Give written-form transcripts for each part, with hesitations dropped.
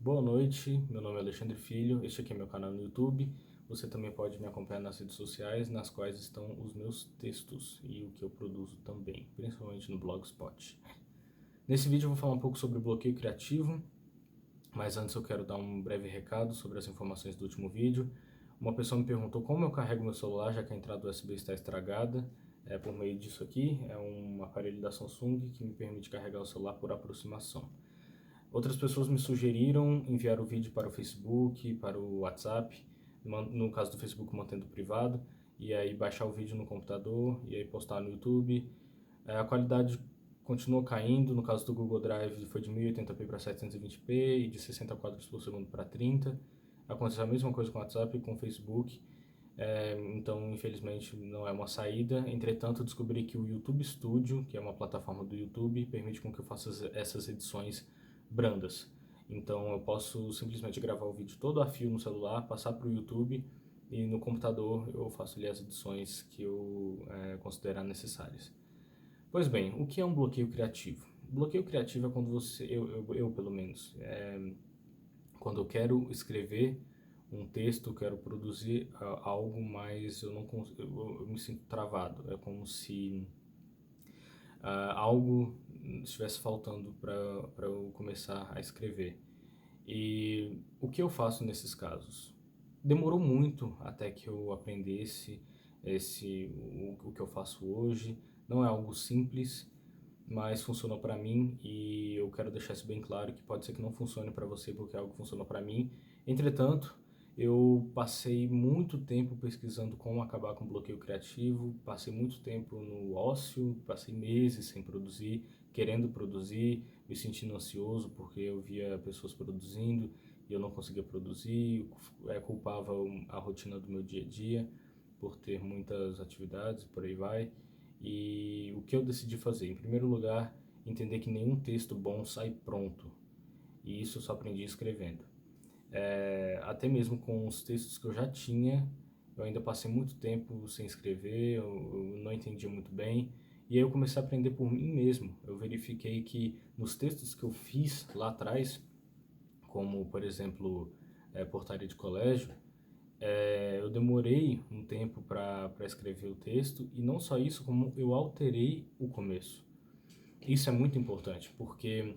Boa noite, meu nome é Alexandre Filho, este aqui é meu canal no YouTube. Você também pode me acompanhar nas redes sociais, nas quais estão os meus textos e o que eu produzo também, principalmente no Blogspot. Nesse vídeo eu vou falar um pouco sobre bloqueio criativo, mas antes eu quero dar um breve recado sobre as informações do último vídeo. Uma pessoa me perguntou como eu carrego meu celular, já que a entrada USB está estragada. Por meio disso aqui, é um aparelho da Samsung que me permite carregar o celular por aproximação. Outras pessoas me sugeriram enviar o vídeo para o Facebook, para o WhatsApp, no caso do Facebook mantendo privado, e aí baixar o vídeo no computador e aí postar no YouTube. A qualidade continuou caindo, no caso do Google Drive foi de 1080p para 720p e de 60 quadros por segundo para 30. Aconteceu a mesma coisa com o WhatsApp e com o Facebook. Então, infelizmente, não é uma saída. Entretanto, descobri que o YouTube Studio, que é uma plataforma do YouTube, permite com que eu faça essas edições brandas. Então, eu posso simplesmente gravar o vídeo todo a fio no celular, passar para o YouTube e no computador eu faço ali as edições que eu considerar necessárias. Pois bem, o que é um bloqueio criativo? Bloqueio criativo é quando eu pelo menos, quando eu quero escrever um texto, quero produzir algo, mas eu não consigo, eu me sinto travado. É como se algo estivesse faltando para eu começar a escrever. E o que eu faço nesses casos? Demorou muito até que eu aprendesse o que eu faço hoje. Não é algo simples, mas funcionou para mim e eu quero deixar isso bem claro que pode ser que não funcione para você porque é algo que funcionou para mim. Entretanto, eu passei muito tempo pesquisando como acabar com o bloqueio criativo, passei muito tempo no ócio, passei meses sem produzir, querendo produzir, me sentindo ansioso porque eu via pessoas produzindo e eu não conseguia produzir, culpava a rotina do meu dia a dia por ter muitas atividades, por aí vai. E o que eu decidi fazer? Em primeiro lugar, entender que nenhum texto bom sai pronto. E isso eu só aprendi escrevendo. Até mesmo com os textos que eu já tinha, eu ainda passei muito tempo sem escrever, eu não entendia muito bem. E aí eu comecei a aprender por mim mesmo. Eu verifiquei que nos textos que eu fiz lá atrás, como por exemplo, portaria de colégio, eu demorei um tempo para escrever o texto e não só isso, como eu alterei o começo. Isso é muito importante porque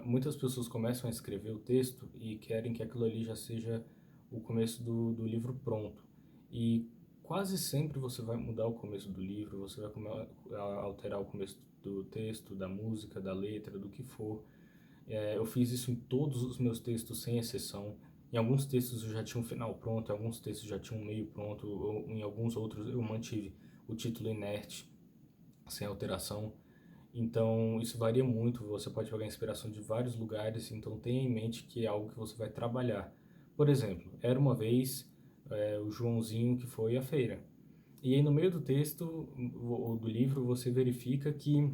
muitas pessoas começam a escrever o texto e querem que aquilo ali já seja o começo do livro pronto. E quase sempre você vai mudar o começo do livro, você vai alterar o começo do texto, da música, da letra, do que for. Eu fiz isso em todos os meus textos, sem exceção. Em alguns textos eu já tinha um final pronto, em alguns textos já tinha um meio pronto, ou em alguns outros eu mantive o título inerte, sem alteração. Então isso varia muito, você pode pegar inspiração de vários lugares, então tenha em mente que é algo que você vai trabalhar. Por exemplo, era uma vez o Joãozinho que foi à feira. E aí no meio do texto ou do livro você verifica que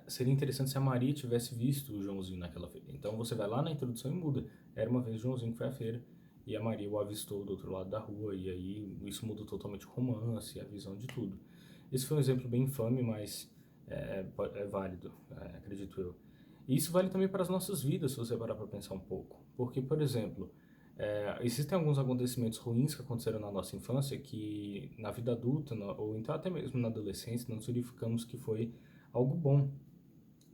seria interessante se a Maria tivesse visto o Joãozinho naquela feira. Então você vai lá na introdução e muda. Era uma vez o Joãozinho que foi à feira e a Maria o avistou do outro lado da rua e aí isso muda totalmente o romance, a visão de tudo. Esse foi um exemplo bem infame, mas é válido, acredito eu. E isso vale também para as nossas vidas, se você parar para pensar um pouco. Porque, por exemplo, existem alguns acontecimentos ruins que aconteceram na nossa infância que na vida adulta, ou então até mesmo na adolescência, nós verificamos que foi algo bom.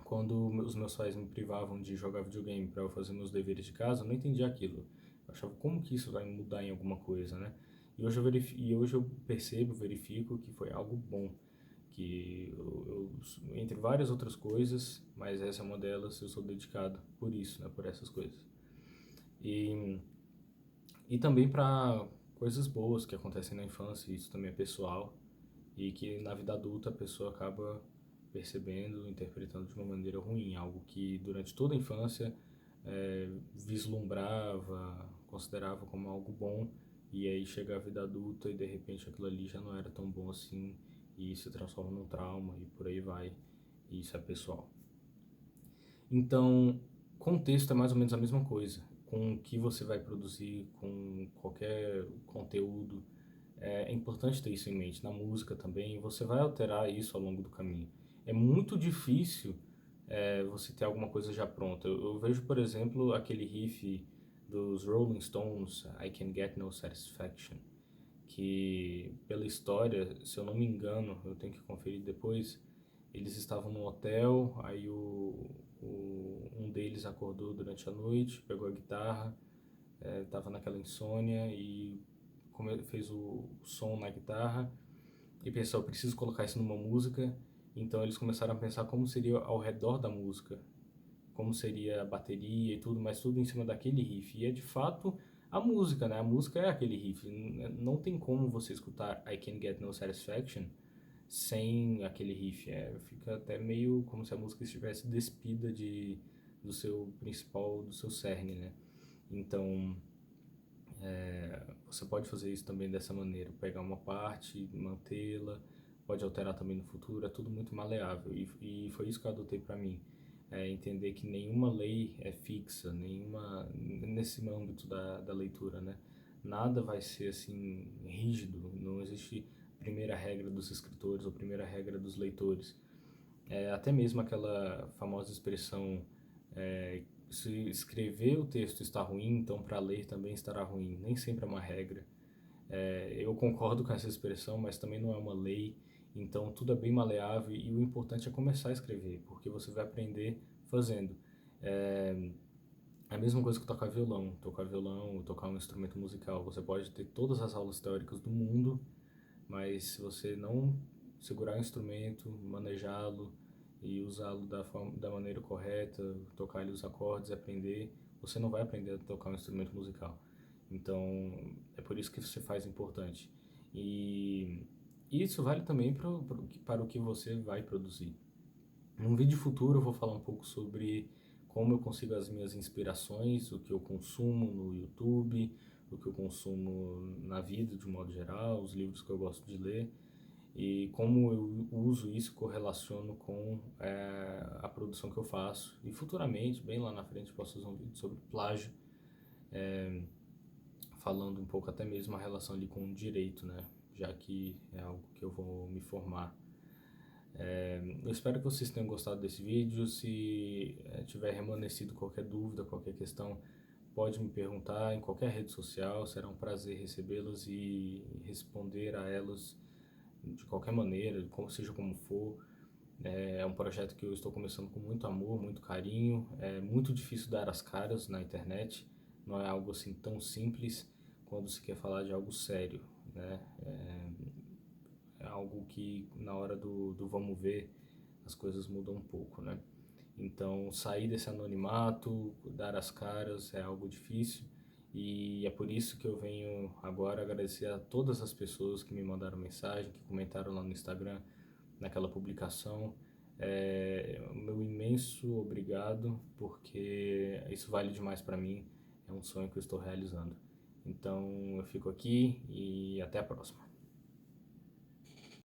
Quando os meus pais me privavam de jogar videogame para eu fazer meus deveres de casa, eu não entendia aquilo. Eu achava como que isso vai mudar em alguma coisa, né? E hoje eu percebo, verifico que foi algo bom, que entre várias outras coisas, mas essa é uma delas, eu sou dedicado por isso, né? Por essas coisas. E, e também para coisas boas que acontecem na infância, isso também é pessoal, e que na vida adulta a pessoa acaba percebendo, interpretando de uma maneira ruim, algo que durante toda a infância vislumbrava, considerava como algo bom, e aí chega a vida adulta e de repente aquilo ali já não era tão bom assim, e se transforma num trauma e por aí vai, e isso é pessoal. Então, contexto é mais ou menos a mesma coisa, com o que você vai produzir, com qualquer conteúdo, é importante ter isso em mente. Na música também, você vai alterar isso ao longo do caminho. É muito difícil você ter alguma coisa já pronta. Eu vejo, por exemplo, aquele riff dos Rolling Stones, I Can Get No Satisfaction, que pela história, se eu não me engano, eu tenho que conferir depois, eles estavam no hotel, aí um deles acordou durante a noite, pegou a guitarra, estava naquela insônia e fez o som na guitarra e pensou, eu preciso colocar isso numa música. Então eles começaram a pensar como seria ao redor da música, como seria a bateria e tudo, mas tudo em cima daquele riff. E é de fato a música, né? A música é aquele riff. Não tem como você escutar I Can Get No Satisfaction sem aquele riff. Fica até meio como se a música estivesse despida do seu principal, do seu cerne, né? Então, você pode fazer isso também dessa maneira, pegar uma parte, mantê-la, pode alterar também no futuro, é tudo muito maleável. E foi isso que eu adotei para mim, entender que nenhuma lei é fixa, nenhuma nesse âmbito da leitura, né? Nada vai ser assim rígido, não existe primeira regra dos escritores ou primeira regra dos leitores. Até mesmo aquela famosa expressão, se escrever o texto está ruim, então para ler também estará ruim. Nem sempre é uma regra. Eu concordo com essa expressão, mas também não é uma lei. Então tudo é bem maleável e o importante é começar a escrever, porque você vai aprender fazendo. É a mesma coisa que tocar violão, ou tocar um instrumento musical. Você pode ter todas as aulas teóricas do mundo, mas se você não segurar o instrumento, manejá-lo e usá-lo da maneira correta, tocar ali os acordes, aprender, você não vai aprender a tocar um instrumento musical. Então, é por isso que você faz importante. E isso vale também para o que você vai produzir. Num vídeo futuro eu vou falar um pouco sobre como eu consigo as minhas inspirações, o que eu consumo no YouTube, o que eu consumo na vida de um modo geral, os livros que eu gosto de ler e como eu uso isso e correlaciono com a produção que eu faço. E futuramente, bem lá na frente, posso fazer um vídeo sobre plágio, falando um pouco até mesmo a relação ali com o direito, né? Já que é algo que eu vou me formar. Eu espero que vocês tenham gostado desse vídeo. Se tiver remanescido qualquer dúvida, qualquer questão, pode me perguntar em qualquer rede social. Será um prazer recebê-las e responder a elas de qualquer maneira, seja como for. É um projeto que eu estou começando com muito amor, muito carinho. É muito difícil dar as caras na internet. Não é algo assim tão simples quando se quer falar de algo sério, né? É algo que na hora do vamos ver as coisas mudam um pouco, né? Então sair desse anonimato, dar as caras é algo difícil e é por isso que eu venho agora agradecer a todas as pessoas que me mandaram mensagem, que comentaram lá no Instagram, naquela publicação. Meu imenso obrigado, porque isso vale demais para mim, é um sonho que eu estou realizando. Então eu fico aqui e até a próxima.